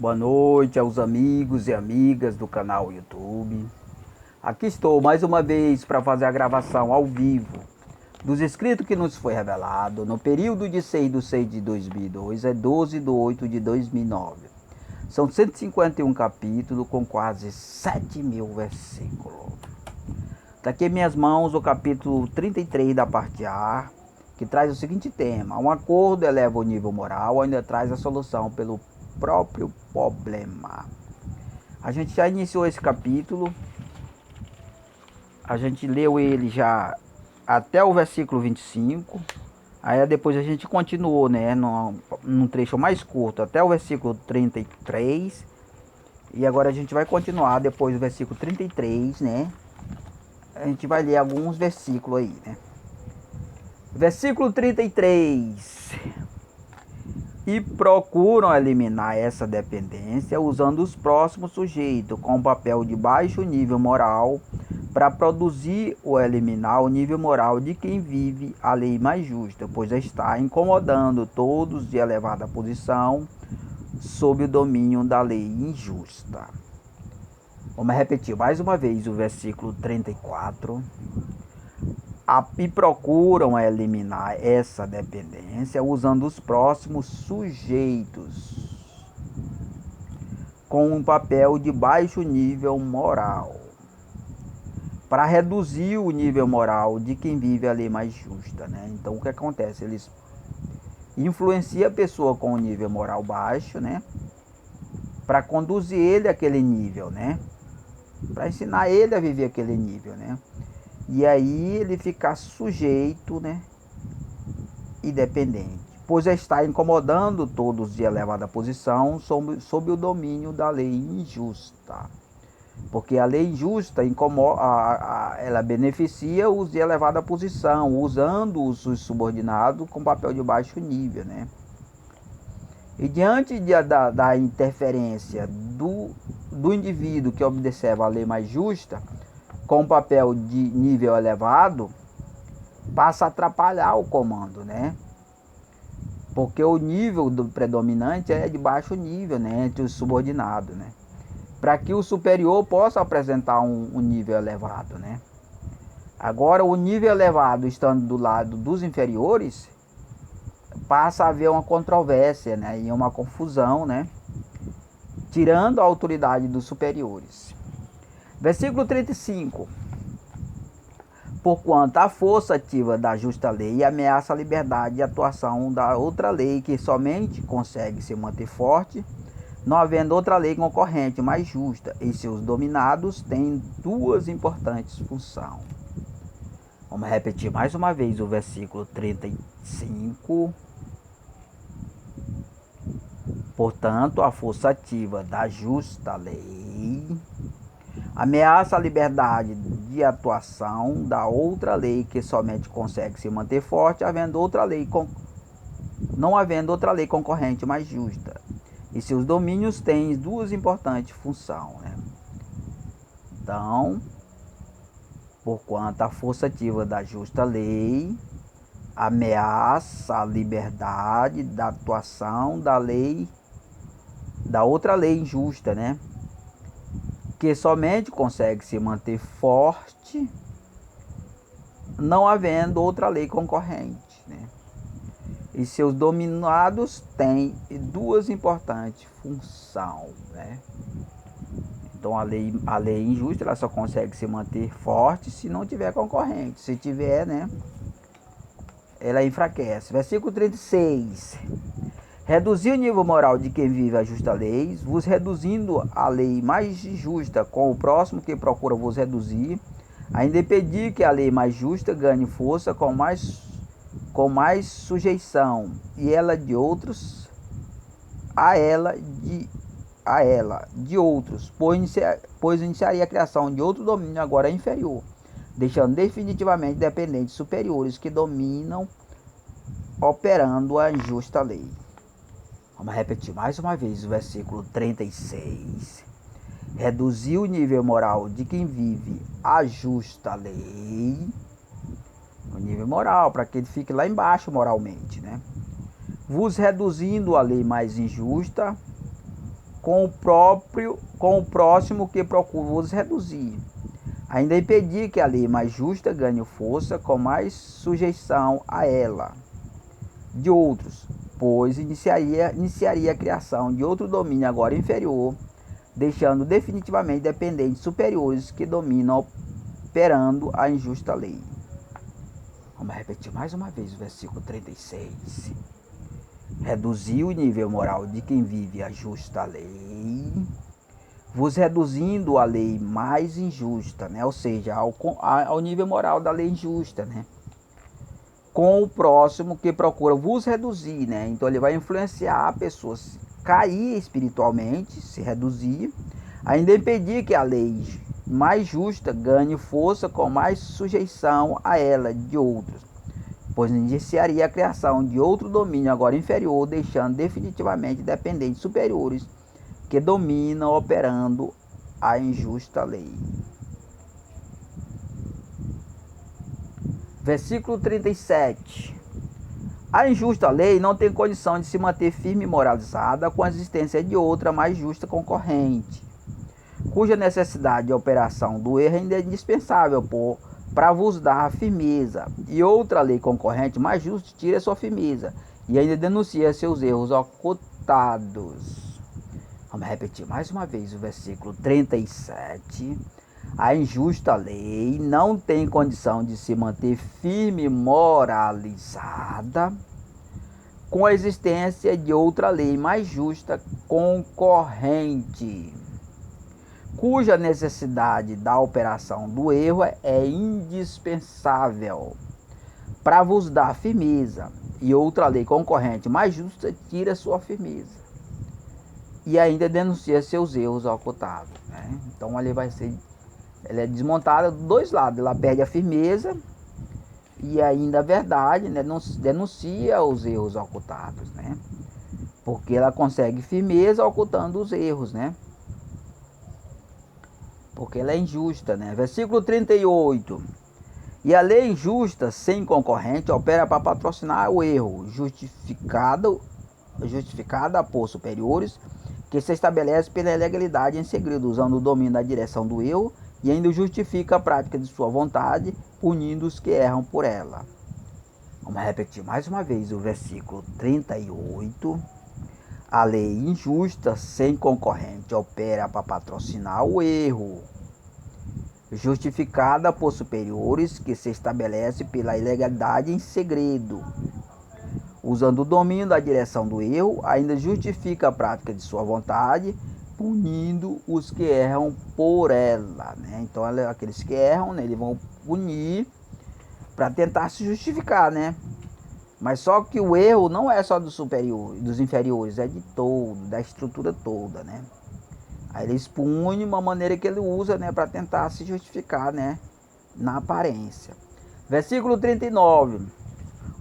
Boa noite aos amigos e amigas do canal YouTube. Aqui estou mais uma vez para fazer a gravação ao vivo dos escritos que nos foi revelado no período de 6/6 de 2002 a 12/8 de 2009. São 151 capítulos com quase 7.000 versículos. Está aqui em minhas mãos o capítulo 33 da parte A, que traz o seguinte tema: um acordo eleva o nível moral, ainda traz a solução pelo próprio problema. A gente já iniciou esse capítulo, a gente leu ele já até o versículo 25, aí depois a gente continuou, né, num trecho mais curto, até o versículo 33, e agora a gente vai continuar depois do versículo 33, né, a gente vai ler alguns versículos aí, né. Versículo 33. E procuram eliminar essa dependência usando os próximos sujeitos com papel de baixo nível moral para produzir ou eliminar o nível moral de quem vive a lei mais justa, pois está incomodando todos de elevada posição sob o domínio da lei injusta. Vamos repetir mais uma vez o versículo 34. E procuram eliminar essa dependência usando os próximos sujeitos com um papel de baixo nível moral para reduzir o nível moral de quem vive a lei mais justa, né? Então o que acontece? Eles influenciam a pessoa com o nível moral baixo, né? Para conduzir ele àquele nível, né? Para ensinar ele a viver aquele nível, né? E aí ele fica sujeito, né, e dependente, pois está incomodando todos de elevada posição sob o domínio da lei injusta. Porque a lei injusta ela beneficia os de elevada posição, usando os subordinados com papel de baixo nível, né? E diante da interferência do indivíduo que observa a lei mais justa, com papel de nível elevado, passa a atrapalhar o comando, né? Porque o nível do predominante é de baixo nível, né? Entre os subordinados, né? Para que o superior possa apresentar um nível elevado, né? Agora, o nível elevado estando do lado dos inferiores, passa a haver uma controvérsia, né? E uma confusão, né? Tirando a autoridade dos superiores. Versículo 35. Porquanto a força ativa da justa lei ameaça a liberdade de atuação da outra lei, que somente consegue se manter forte, não havendo outra lei concorrente mais justa, e seus dominados têm duas importantes funções. Vamos repetir mais uma vez o versículo 35. Portanto, a força ativa da justa lei ameaça a liberdade de atuação da outra lei, que somente consegue se manter forte, não havendo outra lei concorrente mais justa. E seus domínios têm duas importantes funções, né? Então, porquanto a força ativa da justa lei ameaça a liberdade da atuação da outra lei injusta, né? Que somente consegue se manter forte, não havendo outra lei concorrente, né? E seus dominados têm duas importantes funções, né? Então a lei injusta ela só consegue se manter forte se não tiver concorrente. Se tiver, né, ela enfraquece. Versículo 36. Reduzir o nível moral de quem vive a justa lei, vos reduzindo a lei mais justa com o próximo que procura vos reduzir, ainda impedir que a lei mais justa ganhe força com mais sujeição, e ela de outros, a ela de outros, pois iniciaria a criação de outro domínio agora inferior, deixando definitivamente dependentes superiores que dominam, operando a injusta lei. Vamos repetir mais uma vez o versículo 36. Reduzir o nível moral de quem vive a justa lei, o nível moral, para que ele fique lá embaixo moralmente, né? Vos reduzindo a lei mais injusta, com o próximo que procura vos reduzir. Ainda impedir que a lei mais justa ganhe força com mais sujeição a ela de outros, pois iniciaria a criação de outro domínio agora inferior, deixando definitivamente dependentes superiores que dominam operando a injusta lei. Vamos repetir mais uma vez o versículo 36. Reduzir o nível moral de quem vive a justa lei, vos reduzindo a lei mais injusta, né? Ou seja, ao nível moral da lei injusta, né? Com o próximo que procura vos reduzir, né? Então ele vai influenciar a pessoa a cair espiritualmente, se reduzir, ainda impedir que a lei mais justa ganhe força com mais sujeição a ela de outros, pois iniciaria a criação de outro domínio agora inferior, deixando definitivamente dependentes superiores que dominam operando a injusta lei. Versículo 37. A injusta lei não tem condição de se manter firme e moralizada com a existência de outra mais justa concorrente, cuja necessidade de operação do erro ainda é indispensável para vos dar firmeza, e outra lei concorrente mais justa tira sua firmeza e ainda denuncia seus erros ocultados. Vamos repetir mais uma vez o versículo 37. A injusta lei não tem condição de se manter firme e moralizada com a existência de outra lei mais justa concorrente, cuja necessidade da operação do erro é indispensável para vos dar firmeza, e outra lei concorrente mais justa tira sua firmeza e ainda denuncia seus erros ocultados, né? Então ali ela é desmontada dos dois lados, ela perde a firmeza e ainda a verdade, né, denuncia os erros ocultados, né? Porque ela consegue firmeza ocultando os erros, né? Porque ela é injusta, né? Versículo 38. E a lei injusta, sem concorrente, opera para patrocinar o erro, justificada por superiores, que se estabelece pela ilegalidade em segredo, usando o domínio da direção do erro, e ainda justifica a prática de sua vontade, punindo os que erram por ela. Vamos repetir mais uma vez o versículo 38. A lei injusta, sem concorrente, opera para patrocinar o erro, justificada por superiores, que se estabelece pela ilegalidade em segredo, usando o domínio da direção do erro, ainda justifica a prática de sua vontade, punindo os que erram por ela, né? Então aqueles que erram, né, eles vão punir para tentar se justificar, né? Mas só que o erro não é só dos superiores, dos inferiores, é de todo, da estrutura toda, né? Aí eles punem uma maneira que ele usa, né, para tentar se justificar, né, na aparência. Versículo 39.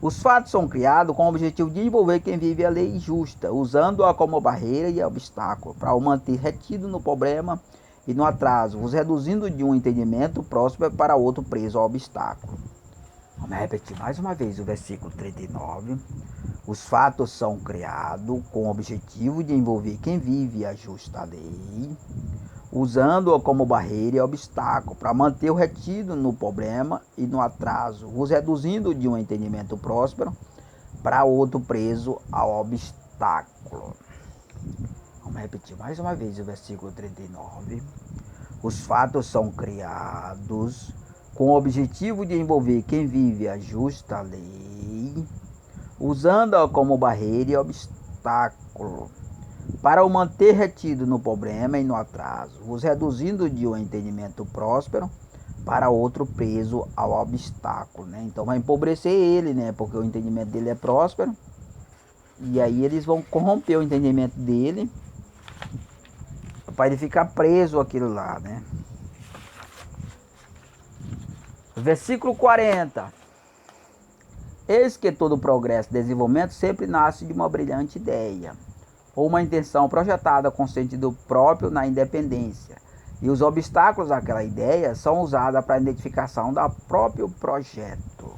Os fatos são criados com o objetivo de envolver quem vive a lei justa, usando-a como barreira e obstáculo, para o manter retido no problema e no atraso, os reduzindo de um entendimento próximo para outro preso ao obstáculo. Vamos repetir mais uma vez o versículo 39. Os fatos são criados com o objetivo de envolver quem vive a justa lei, usando-a como barreira e obstáculo, para manter o retido no problema e no atraso, os reduzindo de um entendimento próspero para outro preso ao obstáculo. Vamos repetir mais uma vez o versículo 39. Os fatos são criados com o objetivo de envolver quem vive a justa lei, usando-a como barreira e obstáculo, para o manter retido no problema e no atraso, os reduzindo de um entendimento próspero para outro preso ao obstáculo, né? Então vai empobrecer ele, né? Porque o entendimento dele é próspero, e aí eles vão corromper o entendimento dele para ele ficar preso àquilo lá, né? Versículo 40. Eis que todo progresso e desenvolvimento sempre nasce de uma brilhante ideia, ou uma intenção projetada com sentido próprio na independência, e os obstáculos àquela ideia são usados para a identificação do próprio projeto.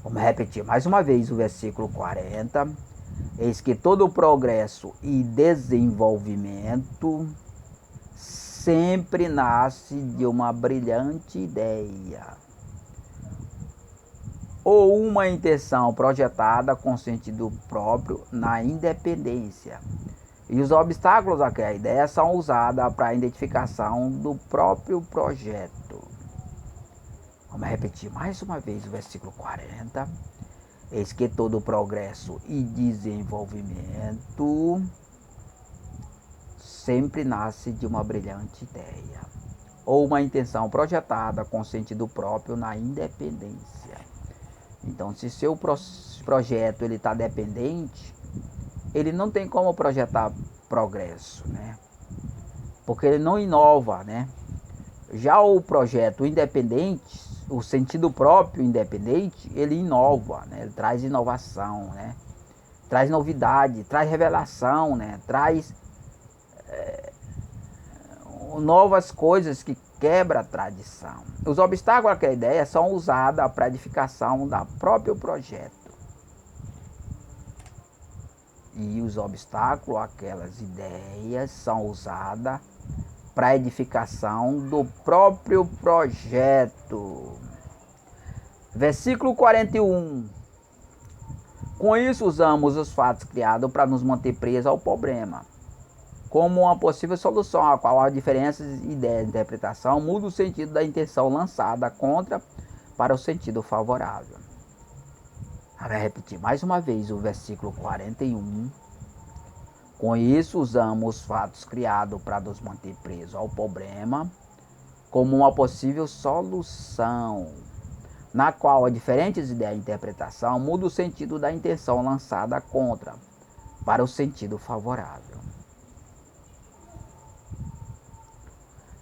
Vamos repetir mais uma vez o versículo 40. Eis que todo progresso e desenvolvimento sempre nasce de uma brilhante ideia ou uma intenção projetada com sentido próprio na independência. E os obstáculos àquela ideia são usados para a identificação do próprio projeto. Vamos repetir mais uma vez o versículo 40. Eis que todo progresso e desenvolvimento sempre nasce de uma brilhante ideia ou uma intenção projetada com sentido próprio na independência. Então, se seu projeto ele está dependente, ele não tem como projetar progresso, né? Porque ele não inova, né? Já o projeto independente, o sentido próprio independente, ele inova, né? Ele traz inovação, né? Traz novidade, traz revelação, né? Traz novas coisas que quebra a tradição. Os obstáculos àquela ideia são usados para a edificação do próprio projeto. E os obstáculos àquelas ideias são usados para a edificação do próprio projeto. Versículo 41. Com isso usamos os fatos criados para nos manter presos ao problema, como uma possível solução, a qual as diferenças de ideia e interpretação muda o sentido da intenção lançada contra para o sentido favorável. Vai repetir mais uma vez o versículo 41. Com isso, usamos os fatos criados para nos manter presos ao problema como uma possível solução, na qual as diferentes ideias e interpretação mudam o sentido da intenção lançada contra para o sentido favorável.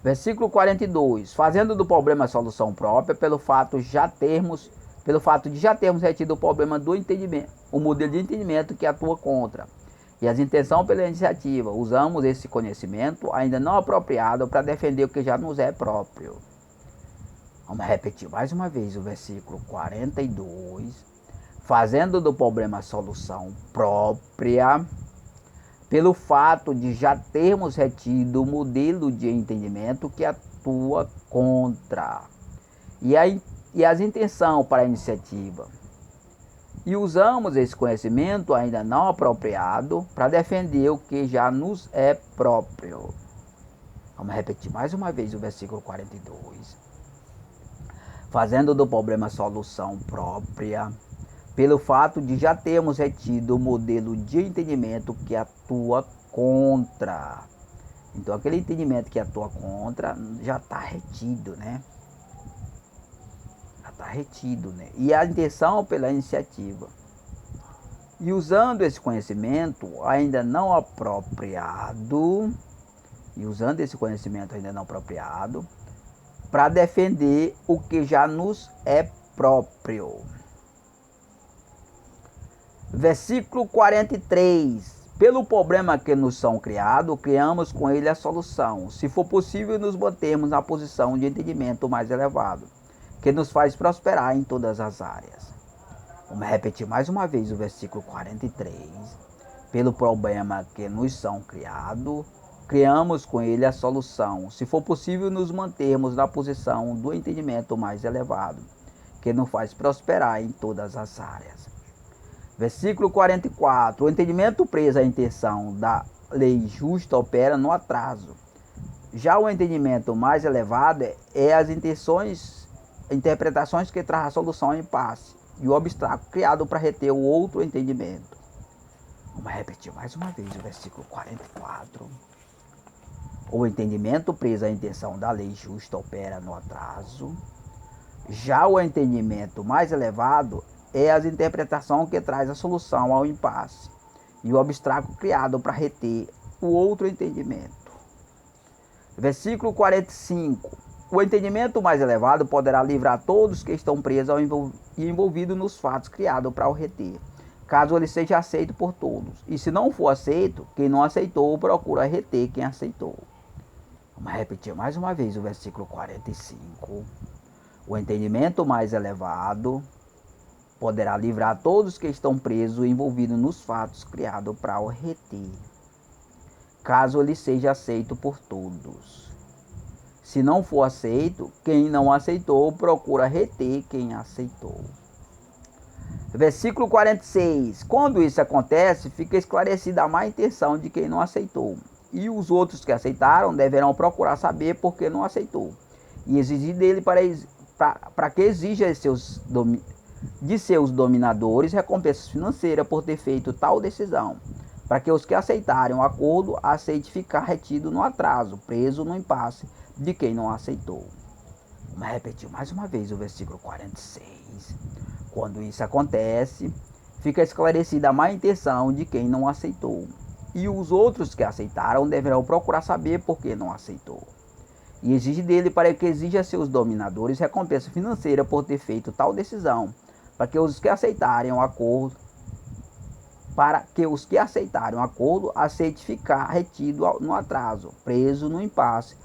Versículo 42. Fazendo do problema a solução própria, pelo fato de já termos retido o problema do entendimento, o modelo de entendimento que atua contra, e as intenções pela iniciativa, usamos esse conhecimento ainda não apropriado para defender o que já nos é próprio. Vamos repetir mais uma vez o versículo 42. Fazendo do problema a solução própria, pelo fato de já termos retido o modelo de entendimento que atua contra, e as intenções para a iniciativa. E usamos esse conhecimento ainda não apropriado para defender o que já nos é próprio. Vamos repetir mais uma vez o versículo 42. Fazendo do problema a solução própria, pelo fato de já termos retido o modelo de entendimento que atua contra. Então, aquele entendimento que atua contra já está retido, né? Já está retido, né? E a intenção pela iniciativa. E usando esse conhecimento ainda não apropriado, para defender o que já nos é próprio. Versículo 43. Pelo problema que nos são criados, criamos com ele a solução. Se for possível, nos mantermos na posição de entendimento mais elevado, que nos faz prosperar em todas as áreas. Vamos repetir mais uma vez o versículo 43. Pelo problema que nos são criados, criamos com ele a solução. Se for possível, nos mantermos na posição do entendimento mais elevado, que nos faz prosperar em todas as áreas. Versículo 44. O entendimento preso à intenção da lei justa opera no atraso. Já o entendimento mais elevado é as interpretações que trazem a solução ao impasse e o obstáculo criado para reter o outro entendimento. Vamos repetir mais uma vez o versículo 44. O entendimento preso à intenção da lei justa opera no atraso. Já o entendimento mais elevado é as interpretações que traz a solução ao impasse e o obstáculo criado para reter o outro entendimento. Versículo 45. O entendimento mais elevado poderá livrar todos que estão presos e envolvidos nos fatos criados para o reter, caso ele seja aceito por todos. E se não for aceito, quem não aceitou procura reter quem aceitou. Vamos repetir mais uma vez o versículo 45. O entendimento mais elevado poderá livrar todos que estão presos e envolvidos nos fatos criados para o reter, caso ele seja aceito por todos. Se não for aceito, quem não aceitou procura reter quem aceitou. Versículo 46. Quando isso acontece, fica esclarecida a má intenção de quem não aceitou. E os outros que aceitaram deverão procurar saber por que não aceitou. E exigir dele para que exija de seus dominadores recompensas financeiras por ter feito tal decisão. Para que os que aceitarem o acordo aceitem ficar retido no atraso, preso no impasse de quem não aceitou. Vamos repetir mais uma vez o versículo 46. Quando isso acontece, fica esclarecida a má intenção de quem não aceitou. E os outros que aceitaram deverão procurar saber por que não aceitou. E exige dele para que exija a seus dominadores recompensa financeira por ter feito tal decisão, para que os que aceitarem o acordo aceite ficar retido no atraso, preso no impasse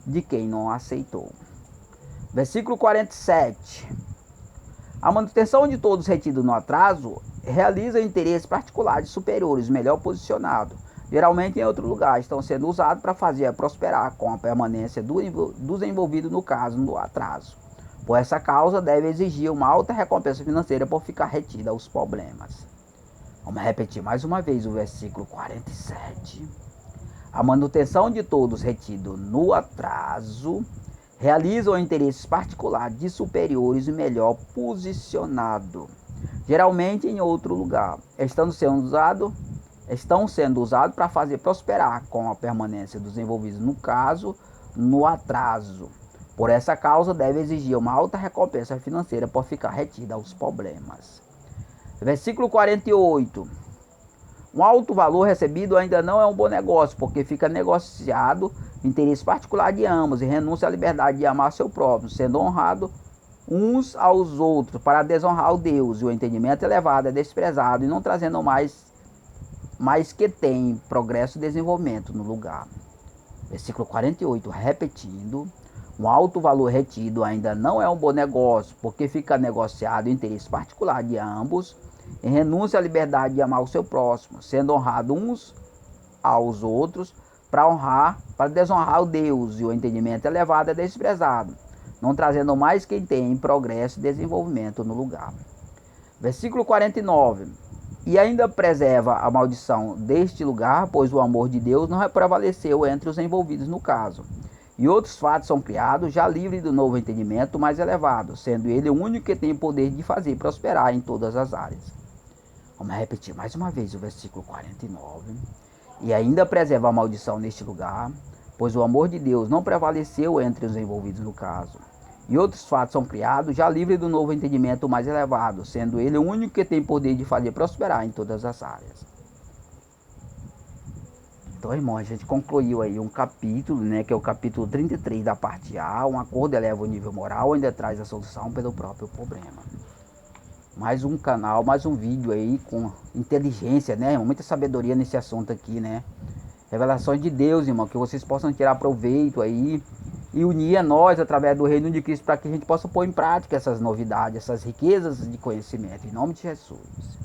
de quem não aceitou. Versículo 47. A manutenção de todos retidos no atraso realiza interesses particulares superiores, melhor posicionados, geralmente em outro lugar, estão sendo usados para fazer prosperar com a permanência dos envolvidos no caso do atraso. Por essa causa, deve exigir uma alta recompensa financeira por ficar retida aos problemas. Vamos repetir mais uma vez o versículo 47. A manutenção de todos retidos no atraso realizam interesses particulares de superiores e melhor posicionado, geralmente em outro lugar, estão sendo usados para fazer prosperar com a permanência dos envolvidos no caso, no atraso. Por essa causa, deve exigir uma alta recompensa financeira por ficar retida aos problemas. Versículo 48. Um alto valor recebido ainda não é um bom negócio, porque fica negociado interesse particular de ambos e renúncia à liberdade de amar seu próprio, sendo honrado uns aos outros para desonrar o Deus. E o entendimento elevado é desprezado e não trazendo mais que tem progresso e desenvolvimento no lugar. Versículo 48, repetindo. Um alto valor retido ainda não é um bom negócio, porque fica negociado o interesse particular de ambos em renúncia à liberdade de amar o seu próximo, sendo honrado uns aos outros para desonrar o Deus, e o entendimento elevado é desprezado, não trazendo mais quem tem progresso e desenvolvimento no lugar. Versículo 49. E ainda preserva a maldição deste lugar, pois o amor de Deus não prevaleceu entre os envolvidos no caso. E outros fatos são criados, já livres do novo entendimento mais elevado, sendo ele o único que tem o poder de fazer prosperar em todas as áreas. Vamos repetir mais uma vez o versículo 49. E ainda preserva a maldição neste lugar, pois o amor de Deus não prevaleceu entre os envolvidos no caso. E outros fatos são criados, já livres do novo entendimento mais elevado, sendo ele o único que tem poder de fazer prosperar em todas as áreas. Então, irmão, a gente concluiu aí um capítulo, né, que é o capítulo 33 da parte A. Um acordo eleva o nível moral, ainda traz a solução pelo próprio problema. Mais um canal, mais um vídeo aí com inteligência, né, irmão? Muita sabedoria nesse assunto aqui, né? Revelações de Deus, irmão, que vocês possam tirar proveito aí e unir a nós através do reino de Cristo para que a gente possa pôr em prática essas novidades, essas riquezas de conhecimento. Em nome de Jesus.